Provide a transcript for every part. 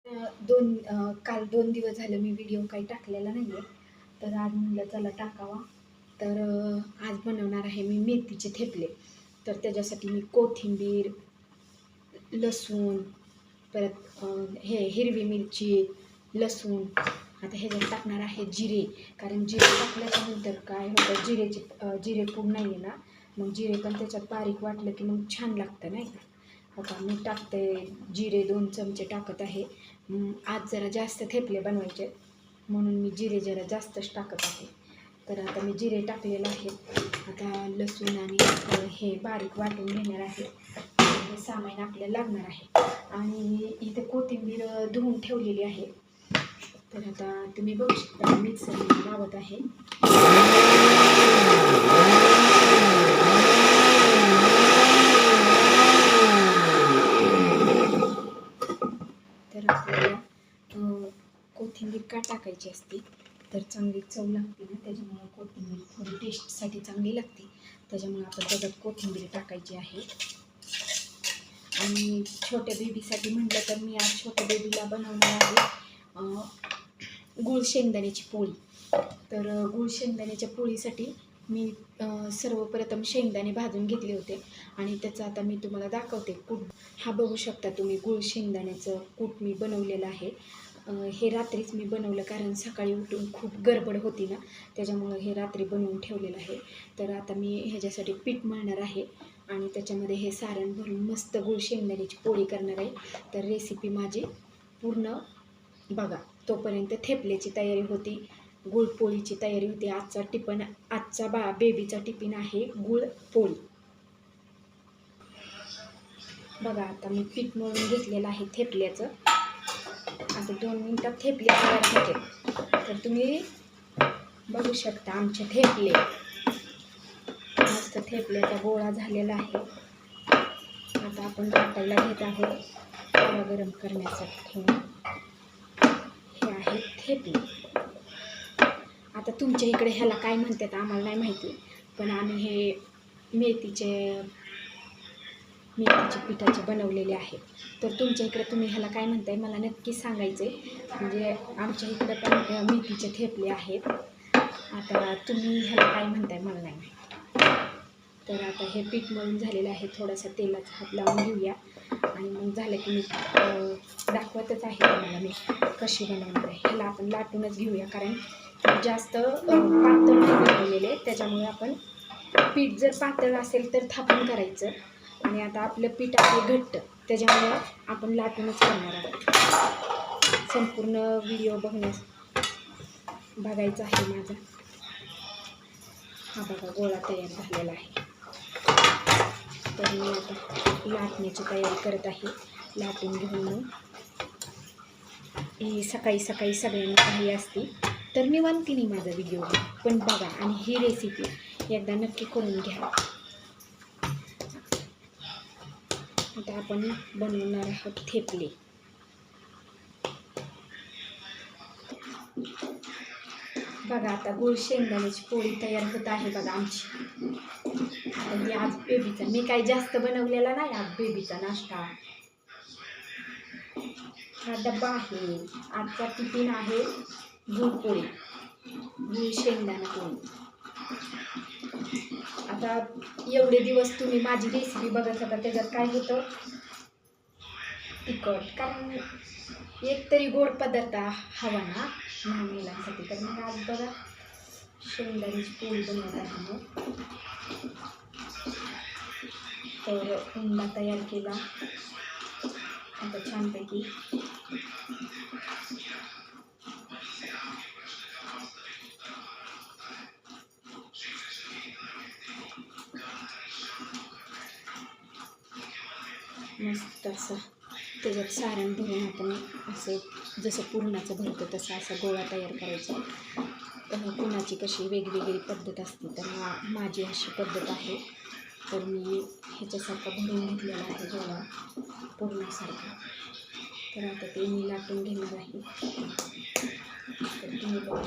काल 2 दिवस झालं मी व्हिडिओ काही टाकलेला नाही आहे. तर आज म्हणलं चला टाकावा. तर आज बनवणार आहे मी मेथीचे थेपले. तर त्याच्यासाठी मी कोथिंबीर, लसूण, परत हे हिरवी मिरची, लसूण, आता ह्याच्यात टाकणार आहे जिरे. कारण जिरे टाकल्याच्यानंतर काय होतं, जिरे पूड नाही आहे ना, मग जिरे पण त्याच्यात बारीक वाटलं की मग छान लागतं नाही का. आता मी टाकते जिरे, 2 चमचे टाकत आहे. आज जरा जास्त थेपले बनवायचे म्हणून मी जिरे जरा जास्तच टाकत आहे. तर आता मी जिरे टाकलेलं आहे. आता लसूण आणि हे बारीक वाटून घेणार आहे. हे सामान आपल्याला लागणार आहे. आणि इथे कोथिंबीर धुवून ठेवलेली आहे. तर आता तुम्ही बघू शकता मिक्सर लावत आहे. तर आपल्याला कोथिंबीर का टाकायची असते, तर चांगली चव लागते ना, त्याच्यामुळे कोथिंबीर थोडी टेस्टसाठी चांगली लागते. त्याच्यामुळे आपण त्याच्यात कोथिंबीर टाकायची आहे. आणि छोट्या बेबीसाठी म्हटलं तर मी आज छोट्या बेबीला बनवणार आहे गूळ शेंगदाण्याची पोळी. तर गूळ शेंगदाण्याच्या पोळीसाठी मी सर्वप्रथम शेंगदाणे भाजून घेतले होते आणि त्याचं आता मी तुम्हाला दाखवते कूट. हा बघू शकता तुम्ही गूळ शेंगदाण्याचं कूट मी बनवलेलं आहे. हे रात्रीच मी बनवलं कारण सकाळी उठून खूप गडबड होती ना, त्याच्यामुळं हे रात्री बनवून ठेवलेलं आहे. तर आता मी ह्याच्यासाठी पीठ मळणार आहे आणि त्याच्यामध्ये हे सारण भरून मस्त गूळ शेंगदाण्याची पोळी करणार आहे. तर रेसिपी माझी पूर्ण बघा. तोपर्यंत थेपल्याची तयारी होती, गुळपोळीची तयारी होती. आजचा बेबीचा टिफिन आहे गुळ पोळी. बघा आता मी पीठ मळून घेतलेलं आहे थेपल्याचं. आता 2 मिनिटात थेपले तयार होते. तर तुम्ही बघू शकता आमचे थेपले. मस्त थेपल्याचा गोळा झालेला आहे. आता आपण टाकायला घेत आहोत तवा गरम करण्यासाठी. हे आहे थेपले. आता तुमच्या इकडे ह्याला काय म्हणतात आम्हाला नाही माहिती, पण आम्ही हे मेथीचे पिठाचे बनवलेले आहेत. तर तुमच्या इकडे तुम्ही ह्याला काय म्हणताय मला नक्की सांगायचं आहे. म्हणजे आमच्या इकडे पण मेथीचे थेपले आहेत. आता तुम्ही ह्याला काय म्हणताय मला नाही माहिती. तर आता हे पीठ मळून झालेलं आहे. थोडासा तेलाचा हात लावून घेऊया आणि मग झालं की मी दाखवतच आहे तुम्हाला मी कशी बनवणार आहे. ह्याला आपण लाटूनच घेऊया कारण जास्त पातळ नाही बनवलेले, त्याच्यामुळे आपण पीठ जर पातळ असेल तर थापून करायचं. आणि आता आपलं पीठ आहे घट्ट, त्याच्यामुळे आपण लाटूनच करणार आहोत. संपूर्ण व्हिडिओ बघायचा आहे माझा. हा बघा गोळा तयार झालेला आहे. तर मी आता लाटण्याची तयारी करत आहे. लाटून घेऊन मग ही सकाळी सगळ्यांना काही असते तर निवांती नाही माझा व्हिडिओ पण बघा आणि ही रेसिपी एकदा नक्की करून घ्या. आता आपण बनवणार आहोत थेपले. बघा आता गूळ शेंगदाण्याची पोळी तयार होत आहे बघा आमची. आणि आज बेबीचा मी काही जास्त बनवलेला नाही. आज बेबीचा नाश्ता हा डब्बा आहे. आजचा टिफिन आहे गुळपोळी, गूळ शेंगदाणा पोळी. आता एवढे दिवस तुम्ही माझी रेसिपी बघत होता, त्याच्यात काय होतं तिखट, कारण एक तरी गोड पदार्थ हवा ना लहान मुलांसाठी. तर मग आज बघा शेंगदाण्याची पोळी बनवत आहे. तर उंडा तयार केला आता छानपैकी. मस्त असं त्याच्यात सारण भरून आपण असं जसं पुरणाचं भरतो तसं असा गोळा तयार करायचा. कुणाची कशी वेगवेगळी पद्धत असते, तर माझी अशी पद्धत आहे. तर मी ह्याच्यासारखा भरून घेतलेला आहे गोळा पुरणासारखा. तर आता ते मी लाटून घेणार आहे. तर तुम्ही बघा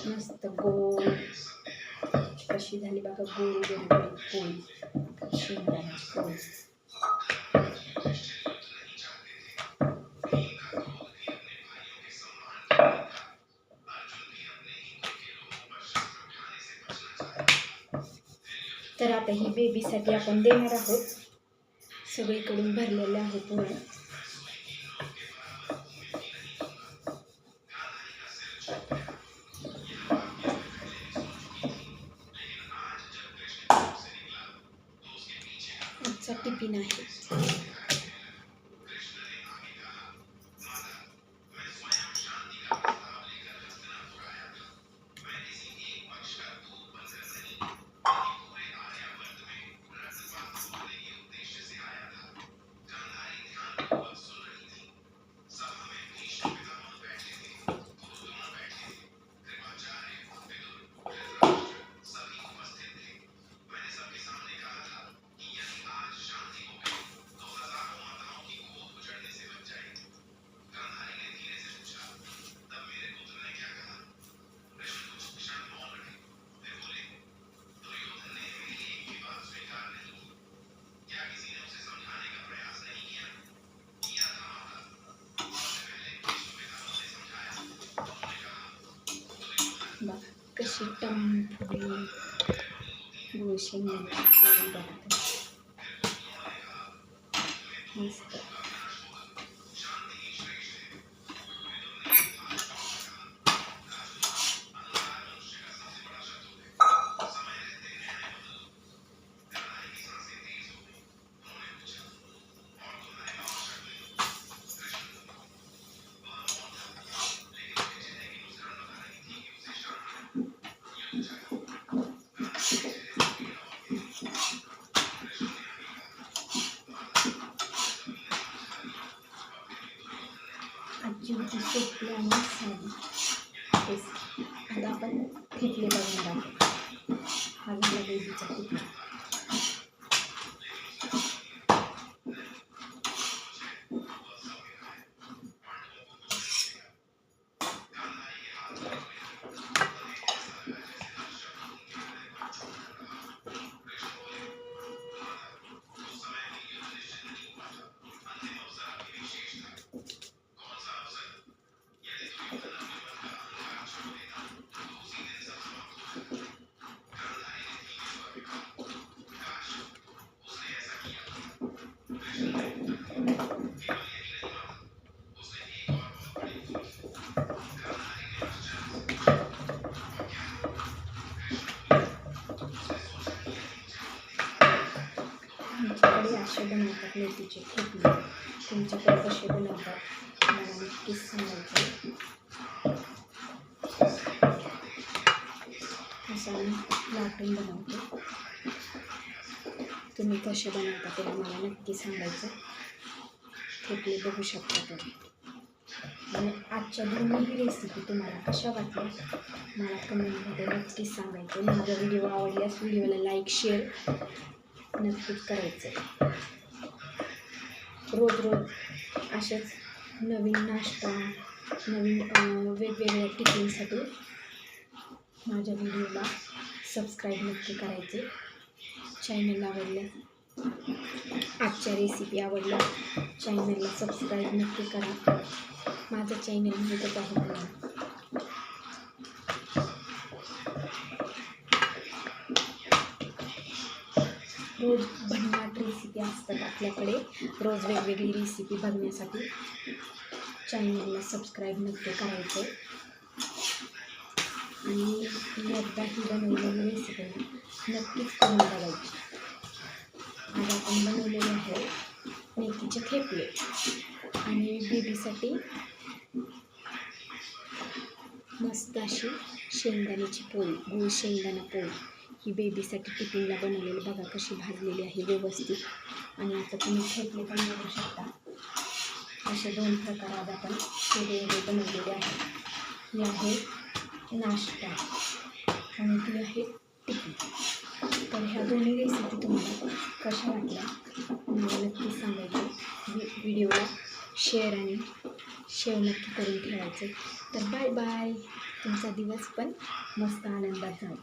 मस्त गोल कशी झाली बघा, गोल गोल पोळी, शेंगदाण्याची पोळी. तर आता ही बेबीसाठी आपण देणार आहोत. सगळीकडून भरलेलं आहे पोळी. आजचा टिफिन आहे. बघा कशी टमफुली गुळ शेंगदाण्याची पोळी बघा मस्त. आजची होती सोपी आणि साधी टेस्टी. आता आपण थेपले बनवणार आहोत. हा झाला बेबीचा थेपला. आमच्याकडे असे बनवतात मेथीचे थेपले. तुमच्याकडे कसे बनवतात मला नक्कीच सांगायचं. असं आम्ही लाटून बनवतो. तुम्ही कसे बनवता ते मला नक्की सांगायचं. थेपले बघू शकता तुम्ही. आणि आजच्या दोन्ही रेसिपी तुम्हाला कशा वाटल्या मला कमेंटमध्ये नक्कीच सांगायचं. माझा व्हिडिओ आवडल्यास व्हिडिओला लाईक शेअर नक्कीच करायचं. रोज रोज असेच नवीन नाश्ता नवीन वेगवेगळ्या टिफिनसाठी माझ्या व्हिडिओला सबस्क्राईब नक्की करायचे. चॅनल आवडल्यास आजच्या रेसिपी आवडल्या चॅनलला सबस्क्राईब नक्की करा. माझं चॅनल माहीतच आहे तुम्हाला. रोज भन्नाट रेसिपी असतात आपल्याकडे. रोज वेगवेगळी रेसिपी बघण्यासाठी चॅनलला सबस्क्राईब नक्की करायचं. आणि एकदा ही बनवलेली रेसिपी नक्कीच करून बघायची. आज आपण बनवलेले आहे मेथीचे थेपले आणि बेबीसाठी मस्त अशी शेंगदाण्याची पोळी, गुळ शेंगदाणा पोळी. ही बेबीसाठी टिफिनला बनवलेली बघा कशी भाजलेली आहे व्यवस्थित. आणि आता तुम्ही थेपले पण बनवू शकता. असे दोन प्रकार आज आपण वेगवेगळे बनवलेले आहेत. ही आहे नाश्ता आणि ती आहे टिफिन. तर ह्या दोन्ही रेसिपी तुम्हाला कशा वाटल्या मला नक्की सांगायचं. व्हिडिओला शेअर आणि शेअर नक्की करून ठेवायचं. तर बाय बाय. तुमचा दिवस पण मस्त आनंदात जाईल.